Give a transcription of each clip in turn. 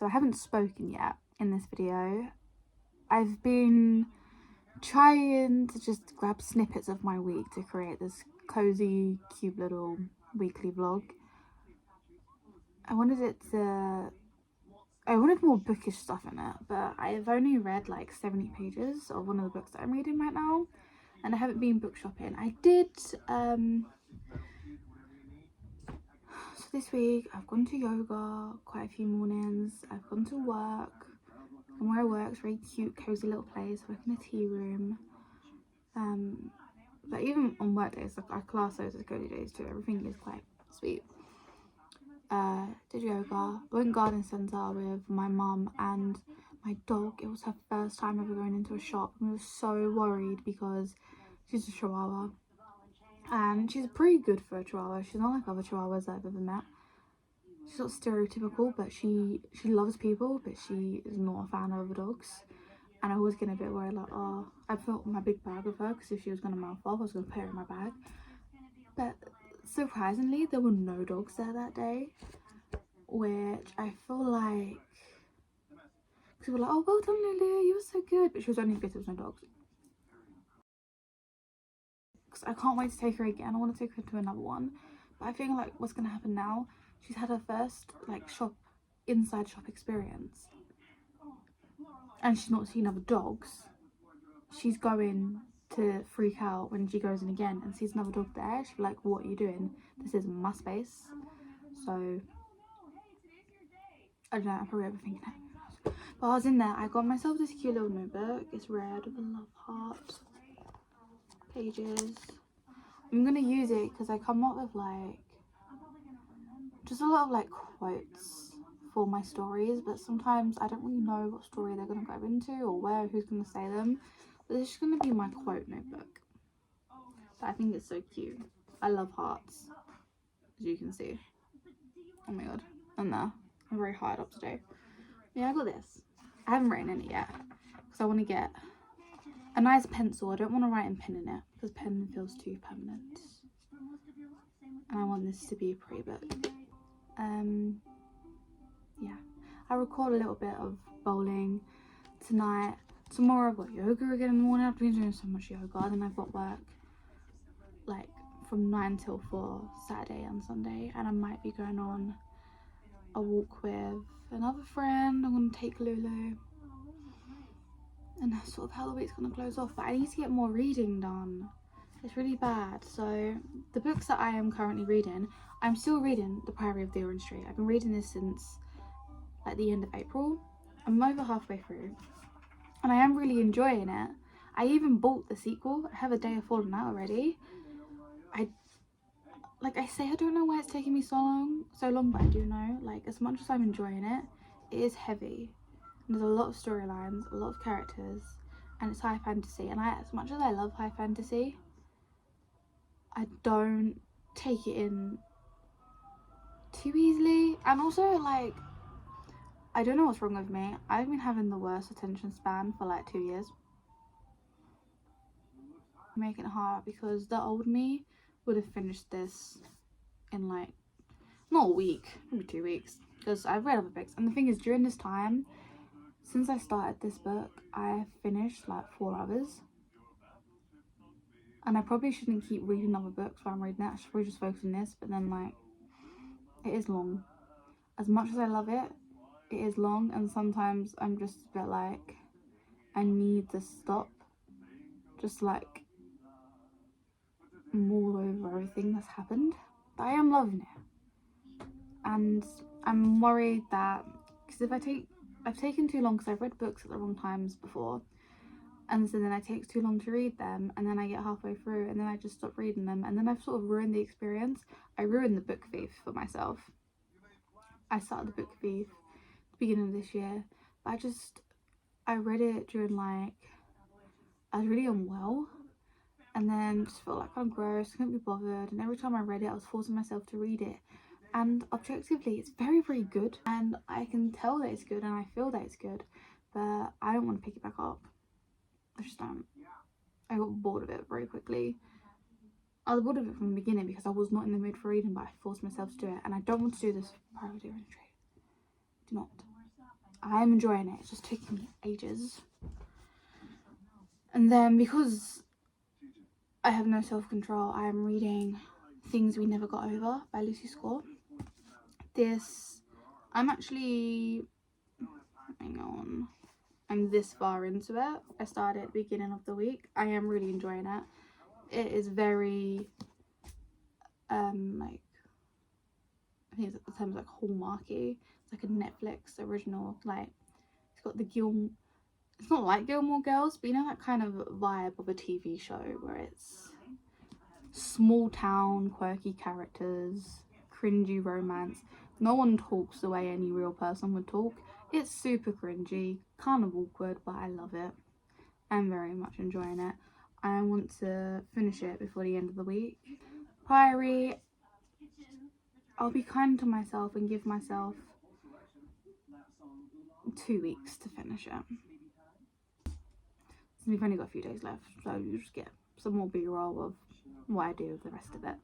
So I haven't spoken yet in this video. I've been trying to just grab snippets of my week to create this cozy, cute little weekly vlog. I wanted more bookish stuff in it, but I've only read like 70 pages of one of the books that I'm reading right now, and I haven't been book shopping. I did, so this week I've gone to yoga quite a few mornings, I've gone to work, and where I work is a very cute, cozy little place. I work in a tea room. But even on work days, like I class those as cozy days too. Everything is quite sweet. Did yoga, went garden centre with my mum and my dog. It was her first time ever going into a shop, and we were so worried because she's a chihuahua and she's pretty good for a chihuahua. She's not like other chihuahuas that I've ever met. She's not stereotypical, but she loves people, but she is not a fan of other dogs. And I was getting a bit worried, like, oh, I felt my big bag of her, because if she was going to mouth off, I was going to put her in my bag. But surprisingly, there were no dogs there that day, which I feel like, people were like, oh, well done, Lulu, you were so good. But she was only good, there was no dogs. Because I can't wait to take her again. I want to take her to another one. But I feel like what's going to happen now, she's had her first, like, inside shop experience. And she's not seen other dogs. She's going to freak out when she goes in again and sees another dog there. She'll be like, what are you doing? This is my space. So I don't know, I'm probably overthinking it. But I was in there, I got myself this cute little notebook. It's red with a love heart, pages. I'm gonna use it because I come up with like just a lot of like quotes for my stories, but sometimes I don't really know what story they're gonna go into or who's gonna say them. But this is gonna be my quote notebook. But I think it's so cute. I love hearts, as you can see. Oh my god. And there. I'm very hard up today. Yeah, I got this. I haven't written in it yet because I want to get a nice pencil. I don't want to write in pen in it because pen feels too permanent. And I want this to be a pretty book. Yeah. I record a little bit of bowling tonight. Tomorrow I've got yoga again in the morning. I've been doing so much yoga. Then I've got work like from 9 till 4 Saturday and Sunday, and I might be going on a walk with another friend. I'm going to take Lulu, and that's sort of how the week's going to close off. But I need to get more reading done. It's really bad. So the books that I am currently reading, I'm still reading The Priory of the Orange Tree. I've been reading this since like the end of April. I'm over halfway through and I am really enjoying it. I even bought the sequel. I have A Day of Fallen Out already. I say, I don't know why it's taking me so long, but I do know. Like, as much as I'm enjoying it, it is heavy. And there's a lot of storylines, a lot of characters, and it's high fantasy. And as much as I love high fantasy, I don't take it in too easily. And also, like, I don't know what's wrong with me. I've been having the worst attention span for like 2 years. Making it hard because the old me would have finished this in like not a week, maybe 2 weeks, because I've read other books. And the thing is, during this time, since I started this book, I finished like 4 others, and I probably shouldn't keep reading other books while I'm reading it. I should probably just focus on this. But then, like, it is long. As much as I love it, it is long, and sometimes I'm just a bit like, I need to stop, just like mull over everything that's happened. But I am loving it, and I'm worried that because I've taken too long, because I've read books at the wrong times before, and so then it takes too long to read them, and then I get halfway through and then I just stop reading them, and then I've sort of ruined the experience. I ruined the book thief for myself. I started the book thief at the beginning of this year, but I read it during like, I was really unwell, and then just felt like I'm gross, couldn't be bothered, and every time I read it I was forcing myself to read it. And objectively, it's very, very good, and I can tell that it's good, and I feel that it's good, but I don't want to pick it back up. I just don't. I got bored of it very quickly. I was bored of it from the beginning because I was not in the mood for reading, but I forced myself to do it, and I don't want to do this Priory of the Orange Tree. Do not. I'm enjoying it. It's just taking me ages. And then because I have no self-control, I am reading Things We Never Got Over by Lucy Score. I'm actually, hang on, I'm this far into it. I started at the beginning of the week. I am really enjoying it. It is very, like, I think the term's like hallmarky. It's like a Netflix original, like, it's got it's not like Gilmore Girls, but you know that kind of vibe of a TV show where it's small town, quirky characters, cringy romance. No one talks the way any real person would talk. It's super cringy, kind of awkward, but I love it. I'm very much enjoying it. I want to finish it before the end of the week. Priory, I'll be kind to myself and give myself 2 weeks to finish it. We've only got a few days left, so you just get some more B-roll of what I do with the rest of it.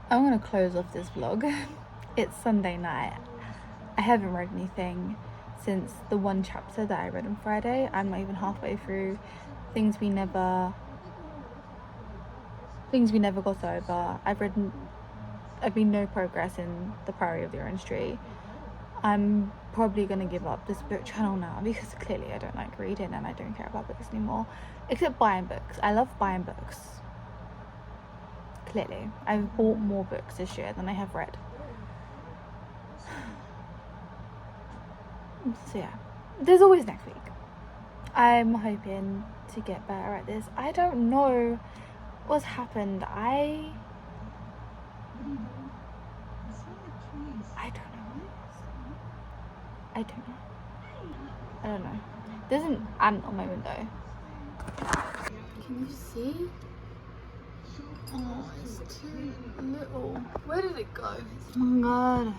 I'm gonna close off this vlog. It's Sunday night. I haven't read anything since the one chapter that I read on Friday. I'm not even halfway through Things We Never Got Over. I've been no progress in The Priory of the Orange Tree. I'm probably gonna give up this book channel now because clearly I don't like reading and I don't care about books anymore, except buying books. I love buying books. Clearly I've bought more books this year than I have read. So yeah, there's always next week. I'm hoping to get better at this. I don't know what's happened. I don't know. There's an ant on my window. Can you see? Oh, it's too little. Where did it go? Oh my god.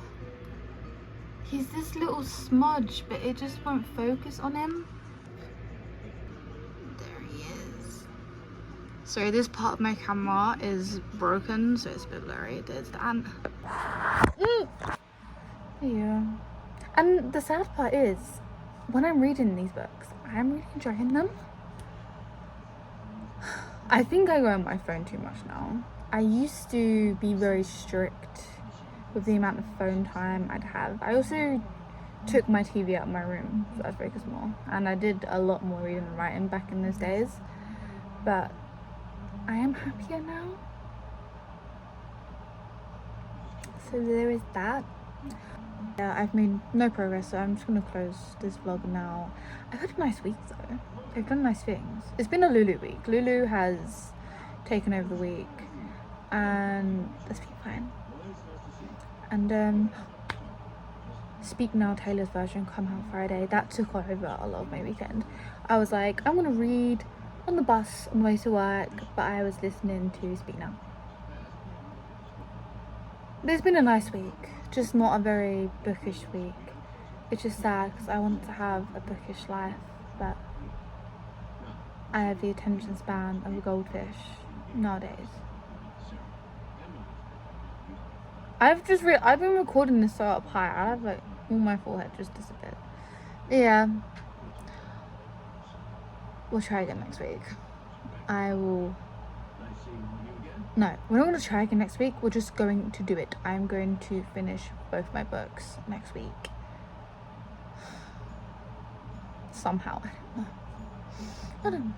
He's this little smudge, but it just won't focus on him. There he is. Sorry, this part of my camera is broken, so it's a bit blurry. There's the ant. Yeah. And the sad part is, when I'm reading these books, I'm really enjoying them. I think I go on my phone too much now. I used to be very strict with the amount of phone time I'd have. I also took my TV out of my room so I'd focus more, and I did a lot more reading and writing back in those days, but I am happier now. So there is that. Yeah, I've made no progress, so I'm just gonna close this vlog now. I've had a nice week though. I've done nice things. It's been a Lulu week. Lulu has taken over the week and that's been fine. And Speak Now Taylor's version come out Friday. That took over a lot of my weekend. I was like, I'm gonna read on the bus on the way to work, but I was listening to Speak Now. But it's been a nice week, just not a very bookish week. It's just sad because I want to have a bookish life, but I have the attention span of a goldfish nowadays. I've been recording this so up high. I have like all my forehead just disappeared. Yeah. We'll try again next week. No, we're not going to try again next week. We're just going to do it. I'm going to finish both my books next week. Somehow. I don't know.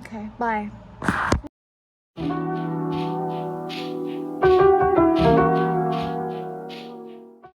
Okay, bye.